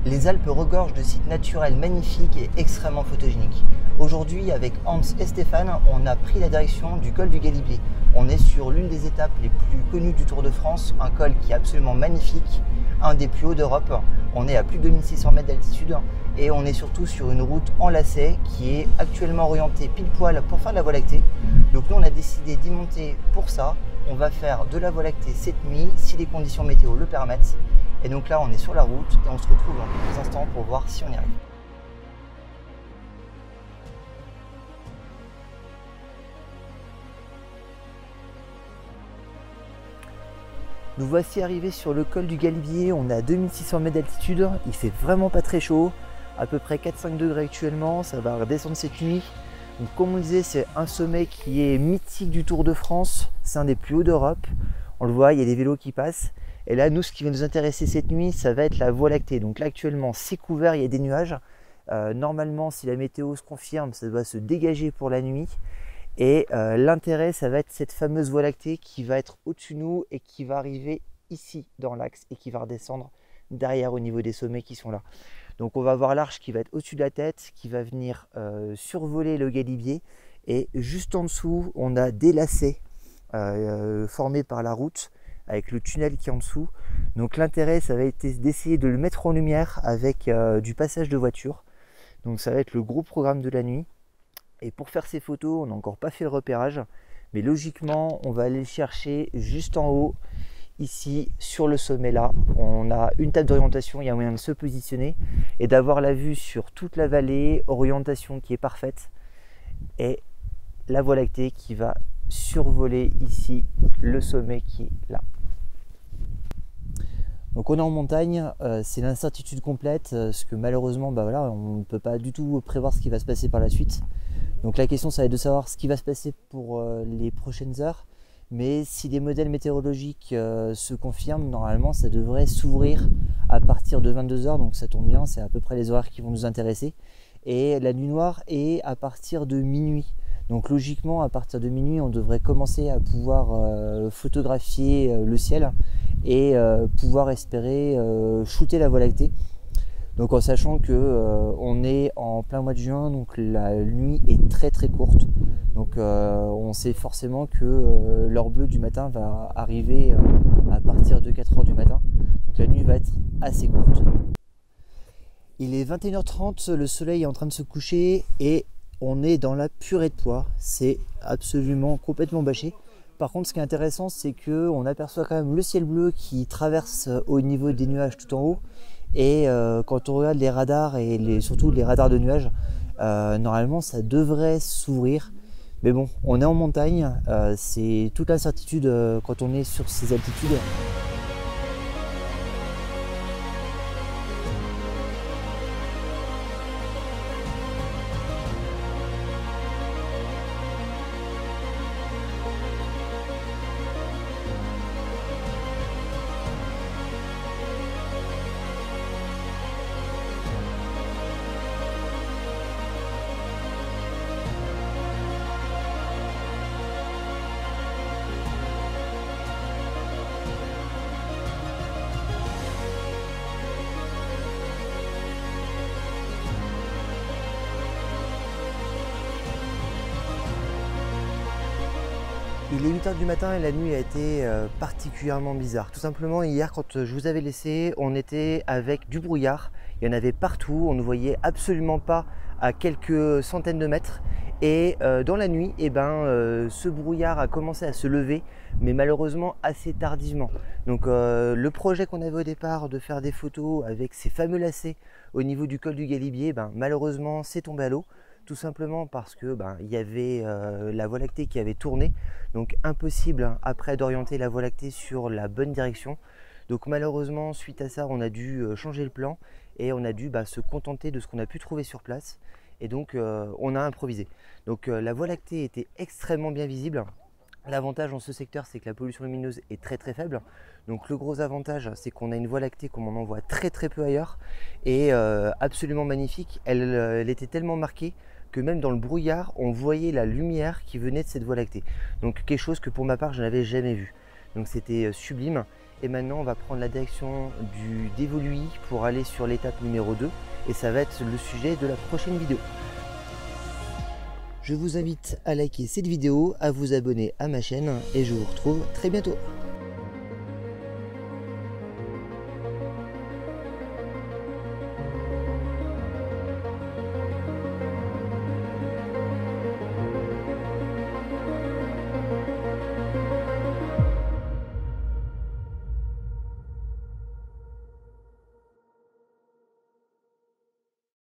Les Alpes regorgent de sites naturels magnifiques et extrêmement photogéniques. Aujourd'hui, avec Hans et Stéphane, on a pris la direction du col du Galibier. On est sur l'une des étapes les plus connues du Tour de France, un col qui est absolument magnifique, un des plus hauts d'Europe. On est à plus de 2600 mètres d'altitude et on est surtout sur une route en lacet qui est actuellement orientée pile poil pour faire de la Voie lactée. Donc nous, on a décidé d'y monter pour ça. On va faire de la Voie lactée cette nuit si les conditions météo le permettent. Et donc là, on est sur la route et on se retrouve dans quelques instants pour voir si on y arrive. Nous voici arrivés sur le col du Galibier. On est à 2600 mètres d'altitude. Il fait vraiment pas très chaud, à peu près 4-5 degrés actuellement. Ça va redescendre cette nuit. Donc, comme on disait, c'est un sommet qui est mythique du Tour de France. C'est un des plus hauts d'Europe. On le voit, il y a des vélos qui passent. Et là, nous, ce qui va nous intéresser cette nuit, ça va être la Voie lactée. Donc là, actuellement, c'est couvert, il y a des nuages. Normalement, si la météo se confirme, ça va se dégager pour la nuit. Et l'intérêt, ça va être cette fameuse Voie lactée qui va être au-dessus de nous et qui va arriver ici dans l'axe et qui va redescendre derrière au niveau des sommets qui sont là. Donc on va voir l'arche qui va être au-dessus de la tête, qui va venir survoler le Galibier. Et juste en dessous, on a des lacets formés par la route, avec le tunnel qui est en dessous. Donc l'intérêt, ça va être d'essayer de le mettre en lumière avec du passage de voiture. Donc ça va être le gros programme de la nuit. Et pour faire ces photos, on n'a encore pas fait le repérage. Mais logiquement, on va aller le chercher juste en haut, ici, sur le sommet là. On a une table d'orientation, il y a moyen de se positionner et d'avoir la vue sur toute la vallée, orientation qui est parfaite. Et la Voie lactée qui va survoler ici le sommet qui est là. Donc on est en montagne, c'est l'incertitude complète, parce que malheureusement on ne peut pas du tout prévoir ce qui va se passer par la suite. Donc la question, ça va être de savoir ce qui va se passer pour les prochaines heures. Mais si les modèles météorologiques se confirment, normalement ça devrait s'ouvrir à partir de 22 h, donc ça tombe bien, c'est à peu près les horaires qui vont nous intéresser. Et la nuit noire est à partir de minuit. Donc logiquement, à partir de minuit, on devrait commencer à pouvoir photographier le ciel et pouvoir espérer shooter la Voie lactée. Donc en sachant que on est en plein mois de juin, donc la nuit est très très courte. Donc on sait forcément que l'heure bleue du matin va arriver à partir de 4 h du matin. Donc la nuit va être assez courte. Il est 21 h 30, le soleil est en train de se coucher et on est dans la purée de pois. C'est absolument complètement bâché. Par contre, ce qui est intéressant, c'est qu'on aperçoit quand même le ciel bleu qui traverse au niveau des nuages tout en haut. Et quand on regarde les radars et surtout les radars de nuages, normalement ça devrait s'ouvrir. Mais bon, on est en montagne, c'est toute l'incertitude quand on est sur ces altitudes. Il est 8 h du matin et la nuit a été particulièrement bizarre. Tout simplement, hier, quand je vous avais laissé, on était avec du brouillard. Il y en avait partout, on ne voyait absolument pas à quelques centaines de mètres. Et dans la nuit, ce brouillard a commencé à se lever, mais malheureusement assez tardivement. Donc le projet qu'on avait au départ de faire des photos avec ces fameux lacets au niveau du col du Galibier, malheureusement c'est tombé à l'eau. Tout simplement parce que il y avait la Voie lactée qui avait tourné, donc impossible après d'orienter la Voie lactée sur la bonne direction. Donc malheureusement, suite à ça, on a dû changer le plan et on a dû se contenter de ce qu'on a pu trouver sur place. Et donc on a improvisé. Donc la Voie lactée était extrêmement bien visible. L'avantage dans ce secteur, c'est que la pollution lumineuse est très très faible. Donc le gros avantage, c'est qu'on a une Voie lactée comme on en voit très très peu ailleurs et absolument magnifique. Elle était tellement marquée que même dans le brouillard, on voyait la lumière qui venait de cette Voie lactée. Donc quelque chose que pour ma part, je n'avais jamais vu. Donc c'était sublime. Et maintenant on va prendre la direction du Dévoluy pour aller sur l'étape numéro 2 et ça va être le sujet de la prochaine vidéo. Je vous invite à liker cette vidéo, à vous abonner à ma chaîne et je vous retrouve très bientôt.